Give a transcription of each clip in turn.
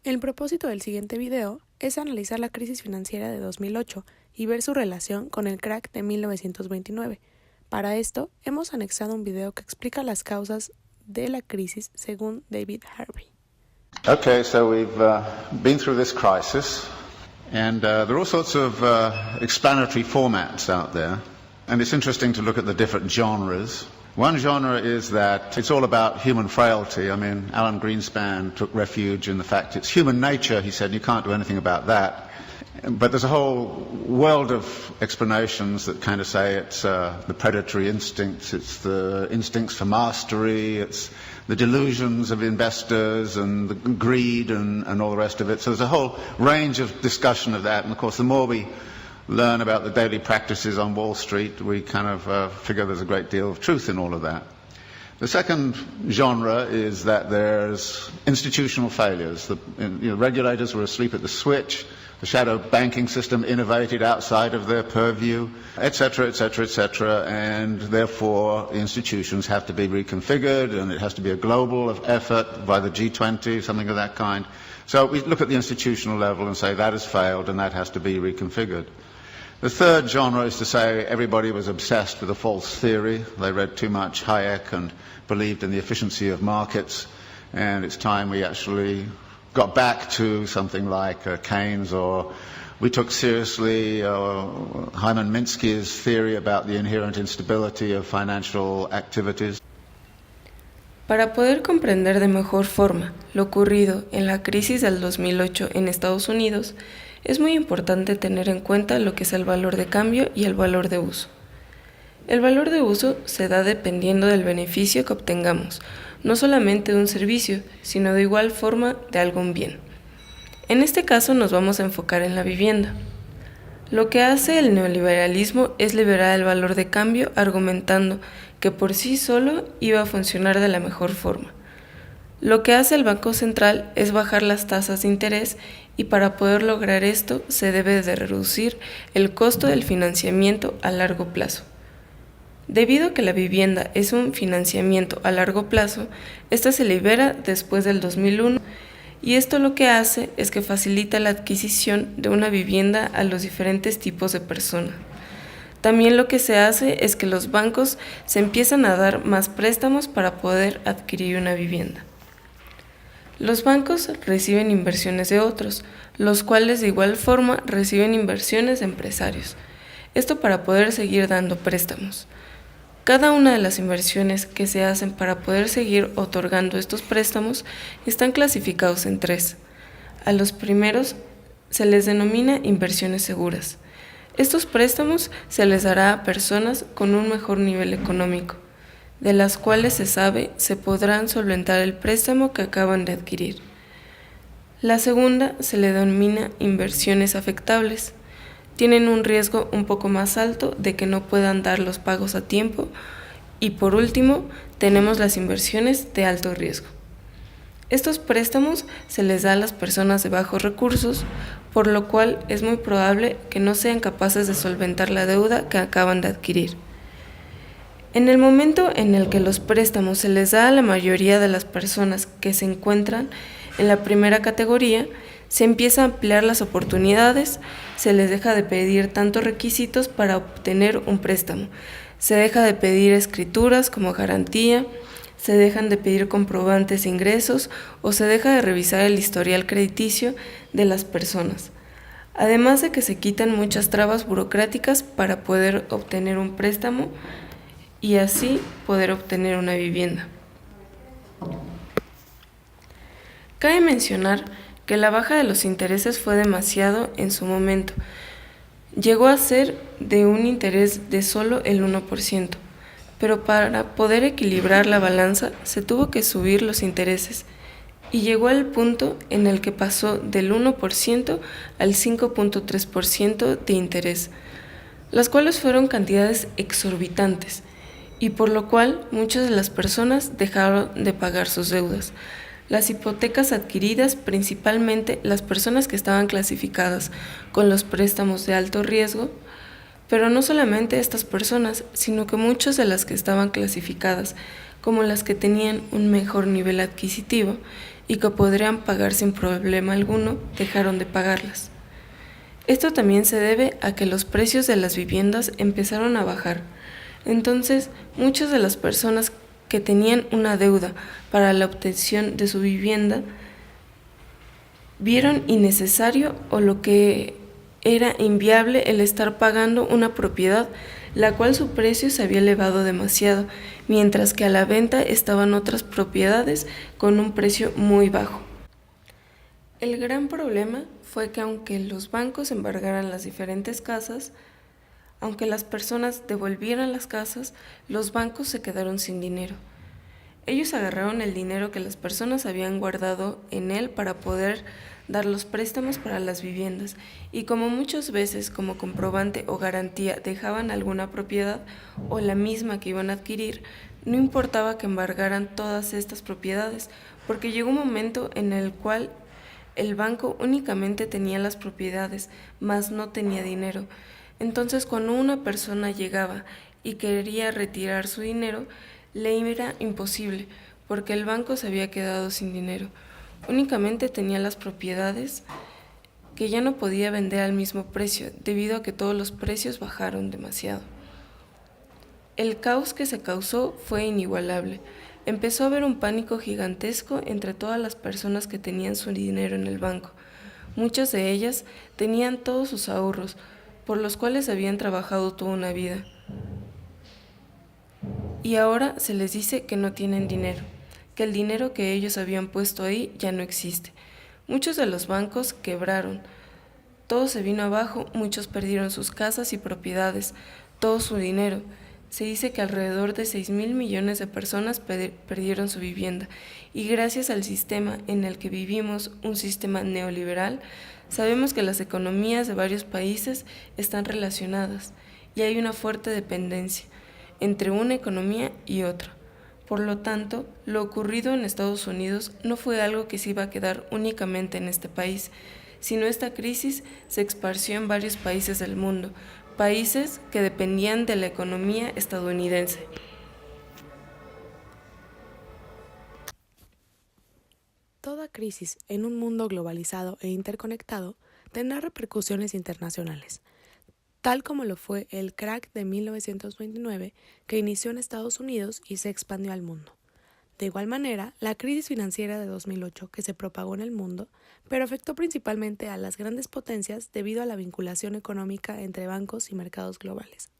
El propósito del siguiente video es analizar la crisis financiera de 2008 y ver su relación con el crack de 1929. Para esto, hemos anexado un video que explica las causas de la crisis según David Harvey. Okay, so we've been through this crisis, and there are all sorts of explanatory formats out there, and it's interesting to look at the different genres. One genre is that it's all about human frailty. I mean, Alan Greenspan took refuge in the fact it's human nature, he said, you can't do anything about that. But there's a whole world of explanations that kind of say it's the predatory instincts, it's the instincts for mastery, it's the delusions of investors and the greed and all the rest of it. So there's a whole range of discussion of that. And of course, the more we learn about the daily practices on Wall Street, we kind of figure there's a great deal of truth in all of that. The second genre is that there's institutional failures. The regulators were asleep at the switch. The shadow banking system innovated outside of their purview, etc., etc., etc., and therefore the institutions have to be reconfigured, and it has to be a global effort by the G20, something of that kind. So we look at the institutional level and say that has failed and that has to be reconfigured. The third genre is to say everybody was obsessed with a false theory. They read too much Hayek and believed in the efficiency of markets, and it's time we actually got back to something like Keynes, or we took seriously Hyman Minsky's theory about the inherent instability of financial activities. Para poder comprender de mejor forma lo ocurrido en la crisis del 2008 en Estados Unidos, es muy importante tener en cuenta lo que es el valor de cambio y el valor de uso. El valor de uso se da dependiendo del beneficio que obtengamos, no solamente de un servicio, sino de igual forma de algún bien. En este caso nos vamos a enfocar en la vivienda. Lo que hace el neoliberalismo es liberar el valor de cambio argumentando que por sí solo iba a funcionar de la mejor forma. Lo que hace el Banco Central es bajar las tasas de interés y para poder lograr esto se debe de reducir el costo del financiamiento a largo plazo. Debido a que la vivienda es un financiamiento a largo plazo, esta se libera después del 2001 y esto lo que hace es que facilita la adquisición de una vivienda a los diferentes tipos de personas. También lo que se hace es que los bancos se empiezan a dar más préstamos para poder adquirir una vivienda. Los bancos reciben inversiones de otros, los cuales de igual forma reciben inversiones de empresarios. Esto para poder seguir dando préstamos. Cada una de las inversiones que se hacen para poder seguir otorgando estos préstamos están clasificados en tres. A los primeros se les denomina inversiones seguras. Estos préstamos se les dará a personas con un mejor nivel económico, de las cuales se sabe se podrán solventar el préstamo que acaban de adquirir. La segunda se le denomina inversiones afectables. Tienen un riesgo un poco más alto de que no puedan dar los pagos a tiempo. Y por último, tenemos las inversiones de alto riesgo. Estos préstamos se les da a las personas de bajos recursos, por lo cual es muy probable que no sean capaces de solventar la deuda que acaban de adquirir. En el momento en el que los préstamos se les da a la mayoría de las personas que se encuentran en la primera categoría, se empieza a ampliar las oportunidades, se les deja de pedir tantos requisitos para obtener un préstamo, se deja de pedir escrituras como garantía, se dejan de pedir comprobantes de ingresos o se deja de revisar el historial crediticio de las personas. Además de que se quitan muchas trabas burocráticas para poder obtener un préstamo y así poder obtener una vivienda. Cabe mencionar que la baja de los intereses fue demasiado en su momento. Llegó a ser de un interés de solo el 1%, pero para poder equilibrar la balanza se tuvo que subir los intereses y llegó al punto en el que pasó del 1% al 5.3% de interés, las cuales fueron cantidades exorbitantes y por lo cual muchas de las personas dejaron de pagar sus deudas. Las hipotecas adquiridas, principalmente las personas que estaban clasificadas con los préstamos de alto riesgo, pero no solamente estas personas, sino que muchas de las que estaban clasificadas como las que tenían un mejor nivel adquisitivo, y que podrían pagar sin problema alguno, dejaron de pagarlas. Esto también se debe a que los precios de las viviendas empezaron a bajar. Entonces, muchas de las personas que tenían una deuda para la obtención de su vivienda vieron innecesario o lo que era inviable el estar pagando una propiedad la cual su precio se había elevado demasiado, mientras que a la venta estaban otras propiedades con un precio muy bajo. El gran problema fue que aunque los bancos embargaran las diferentes casas, aunque las personas devolvieran las casas, los bancos se quedaron sin dinero. Ellos agarraron el dinero que las personas habían guardado en él para poder dar los préstamos para las viviendas, y como muchas veces como comprobante o garantía dejaban alguna propiedad o la misma que iban a adquirir, no importaba que embargaran todas estas propiedades, porque llegó un momento en el cual el banco únicamente tenía las propiedades, mas no tenía dinero. Entonces, cuando una persona llegaba y quería retirar su dinero, le era imposible, porque el banco se había quedado sin dinero. Únicamente tenía las propiedades que ya no podía vender al mismo precio, debido a que todos los precios bajaron demasiado. El caos que se causó fue inigualable. Empezó a haber un pánico gigantesco entre todas las personas que tenían su dinero en el banco. Muchas de ellas tenían todos sus ahorros, por los cuales habían trabajado toda una vida. Y ahora se les dice que no tienen dinero, que el dinero que ellos habían puesto ahí ya no existe. Muchos de los bancos quebraron, todo se vino abajo, muchos perdieron sus casas y propiedades, todo su dinero. Se dice que alrededor de 6.000 millones de personas perdieron su vivienda, y gracias al sistema en el que vivimos, un sistema neoliberal, sabemos que las economías de varios países están relacionadas y hay una fuerte dependencia entre una economía y otra. Por lo tanto, lo ocurrido en Estados Unidos no fue algo que se iba a quedar únicamente en este país, sino esta crisis se esparció en varios países del mundo, países que dependían de la economía estadounidense. Toda crisis en un mundo globalizado e interconectado tendrá repercusiones internacionales, tal como lo fue el crack de 1929 que inició en Estados Unidos y se expandió al mundo. De igual manera, la crisis financiera de 2008 que se propagó en el mundo, pero afectó principalmente a las grandes potencias debido a la vinculación económica entre bancos y mercados globales.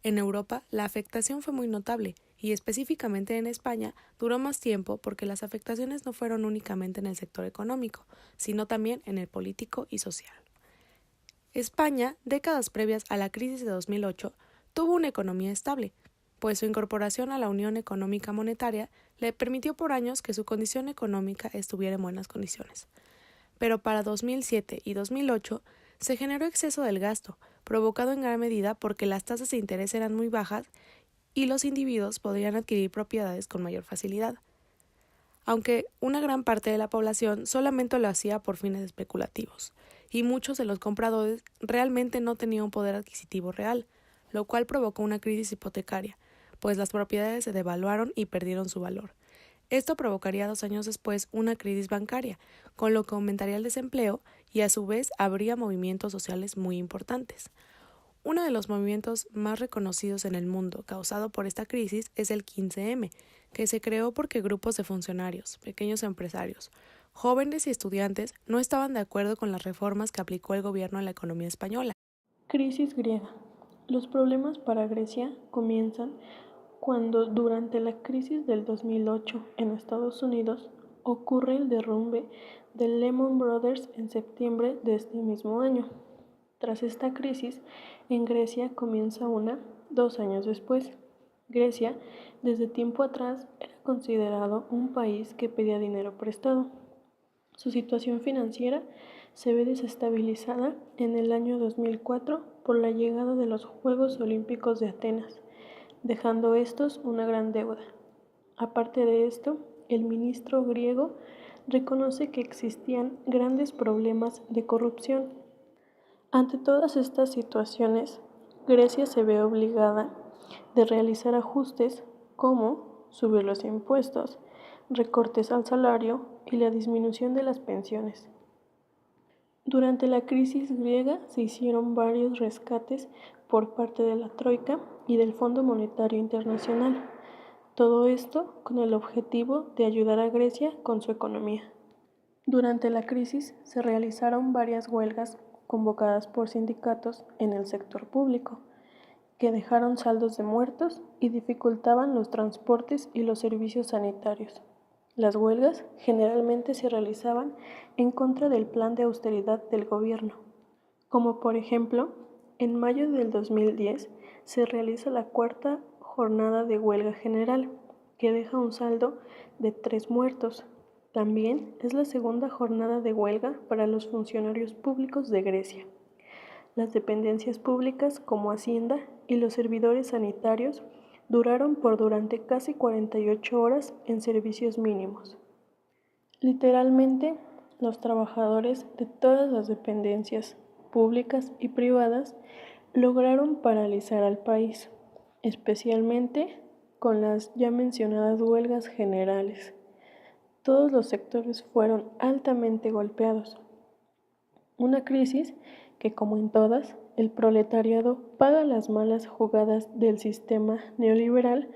En Europa, la afectación fue muy notable y específicamente en España duró más tiempo porque las afectaciones no fueron únicamente en el sector económico, sino también en el político y social. España, décadas previas a la crisis de 2008, tuvo una economía estable, pues su incorporación a la Unión Económica Monetaria le permitió por años que su condición económica estuviera en buenas condiciones. Pero para 2007 y 2008 se generó exceso del gasto, provocado en gran medida porque las tasas de interés eran muy bajas y los individuos podrían adquirir propiedades con mayor facilidad, aunque una gran parte de la población solamente lo hacía por fines especulativos, y muchos de los compradores realmente no tenían un poder adquisitivo real, lo cual provocó una crisis hipotecaria, pues las propiedades se devaluaron y perdieron su valor. Esto provocaría 2 años después una crisis bancaria, con lo que aumentaría el desempleo y a su vez habría movimientos sociales muy importantes. Uno de los movimientos más reconocidos en el mundo causado por esta crisis es el 15M, que se creó porque grupos de funcionarios, pequeños empresarios, jóvenes y estudiantes no estaban de acuerdo con las reformas que aplicó el gobierno a la economía española. Crisis griega. Los problemas para Grecia comienzan cuando durante la crisis del 2008 en Estados Unidos ocurre el derrumbe de Lehman Brothers en septiembre de este mismo año. Tras esta crisis, en Grecia comienza una 2 años después. Grecia, desde tiempo atrás, era considerado un país que pedía dinero prestado. Su situación financiera se ve desestabilizada en el año 2004 por la llegada de los Juegos Olímpicos de Atenas, dejando estos una gran deuda. Aparte de esto, el ministro griego reconoce que existían grandes problemas de corrupción. Ante todas estas situaciones, Grecia se ve obligada de realizar ajustes como subir los impuestos, recortes al salario y y la disminución de las pensiones. Durante la crisis griega se hicieron varios rescates por parte de la Troika y del Fondo Monetario Internacional. Todo esto con el objetivo de ayudar a Grecia con su economía. Durante la crisis se realizaron varias huelgas convocadas por sindicatos en el sector público, que dejaron saldos de muertos y dificultaban los transportes y los servicios sanitarios. Las huelgas generalmente se realizaban en contra del plan de austeridad del gobierno, como por ejemplo, en mayo del 2010 se realiza la cuarta jornada de huelga general, que deja un saldo de 3 muertos. También es la segunda jornada de huelga para los funcionarios públicos de Grecia. Las dependencias públicas como Hacienda y los servidores sanitarios duraron durante casi 48 horas en servicios mínimos. Literalmente, los trabajadores de todas las dependencias públicas y privadas lograron paralizar al país, especialmente con las ya mencionadas huelgas generales. Todos los sectores fueron altamente golpeados. Una crisis que, como en todas, el proletariado paga las malas jugadas del sistema neoliberal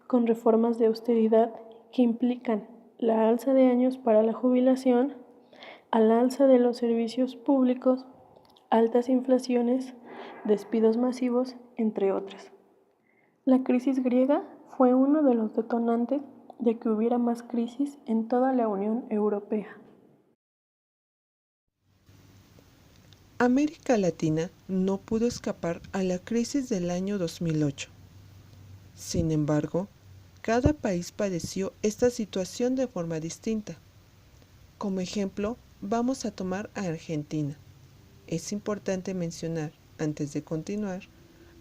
con reformas de austeridad que implican la alza de años para la jubilación, al alza de los servicios públicos, altas inflaciones, despidos masivos, entre otras. La crisis griega fue uno de los detonantes de que hubiera más crisis en toda la Unión Europea. América Latina no pudo escapar a la crisis del año 2008. Sin embargo, cada país padeció esta situación de forma distinta. Como ejemplo, vamos a tomar a Argentina. Es importante mencionar, antes de continuar,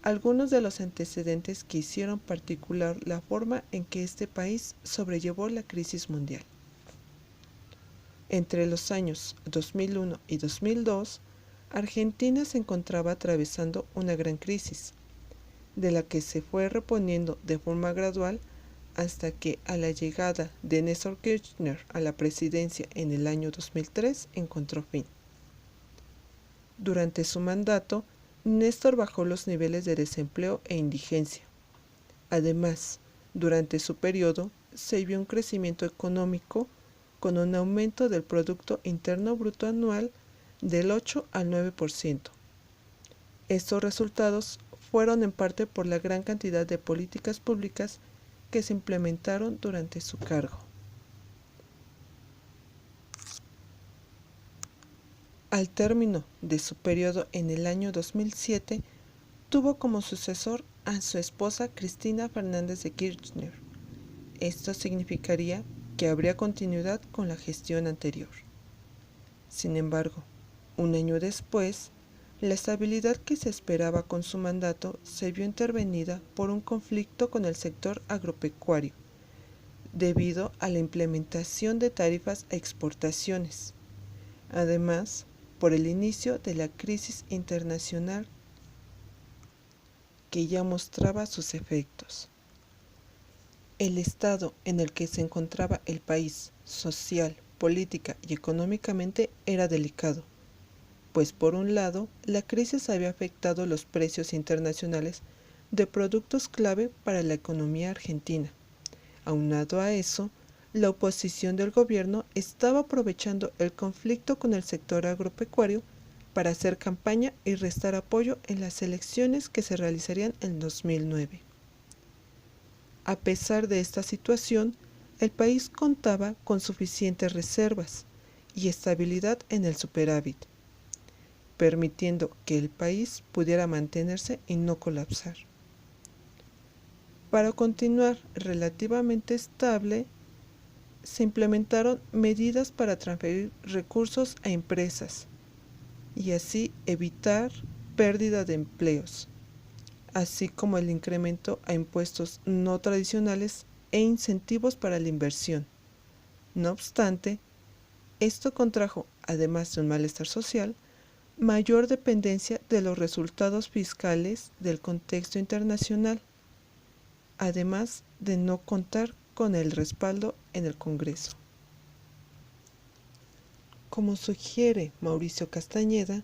algunos de los antecedentes que hicieron particular la forma en que este país sobrellevó la crisis mundial. Entre los años 2001 y 2002, Argentina se encontraba atravesando una gran crisis, de la que se fue reponiendo de forma gradual hasta que a la llegada de Néstor Kirchner a la presidencia en el año 2003 encontró fin. Durante su mandato, Néstor bajó los niveles de desempleo e indigencia. Además, durante su periodo se vio un crecimiento económico con un aumento del Producto Interno Bruto anual del 8 al 9%. Estos resultados fueron en parte por la gran cantidad de políticas públicas que se implementaron durante su cargo. Al término de su periodo en el año 2007, tuvo como sucesor a su esposa Cristina Fernández de Kirchner. Esto significaría que habría continuidad con la gestión anterior. Sin embargo, un año después, la estabilidad que se esperaba con su mandato se vio intervenida por un conflicto con el sector agropecuario, debido a la implementación de tarifas a exportaciones. Además, por el inicio de la crisis internacional que ya mostraba sus efectos. El estado en el que se encontraba el país, social, política y económicamente, era delicado, pues por un lado, la crisis había afectado los precios internacionales de productos clave para la economía argentina. Aunado a eso, la oposición del gobierno estaba aprovechando el conflicto con el sector agropecuario para hacer campaña y restar apoyo en las elecciones que se realizarían en 2009. A pesar de esta situación, el país contaba con suficientes reservas y estabilidad en el superávit, permitiendo que el país pudiera mantenerse y no colapsar. Para continuar relativamente estable, se implementaron medidas para transferir recursos a empresas y así evitar pérdida de empleos, así como el incremento a impuestos no tradicionales e incentivos para la inversión. No obstante, esto contrajo, además de un malestar social, mayor dependencia de los resultados fiscales del contexto internacional, además de no contar con el respaldo en el Congreso. Como sugiere Mauricio Castañeda,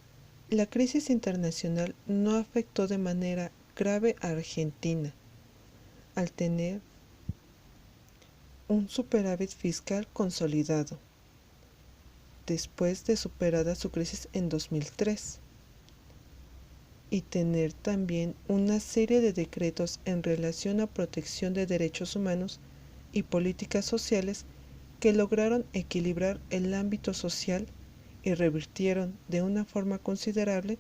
la crisis internacional no afectó de manera grave a Argentina, al tener un superávit fiscal consolidado, después de superada su crisis en 2003, y tener también una serie de decretos en relación a protección de derechos humanos y políticas sociales que lograron equilibrar el ámbito social y revirtieron de una forma considerable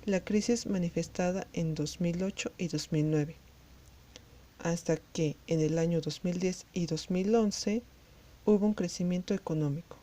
la crisis manifestada en 2008 y 2009, hasta que en el año 2010 y 2011 hubo un crecimiento económico.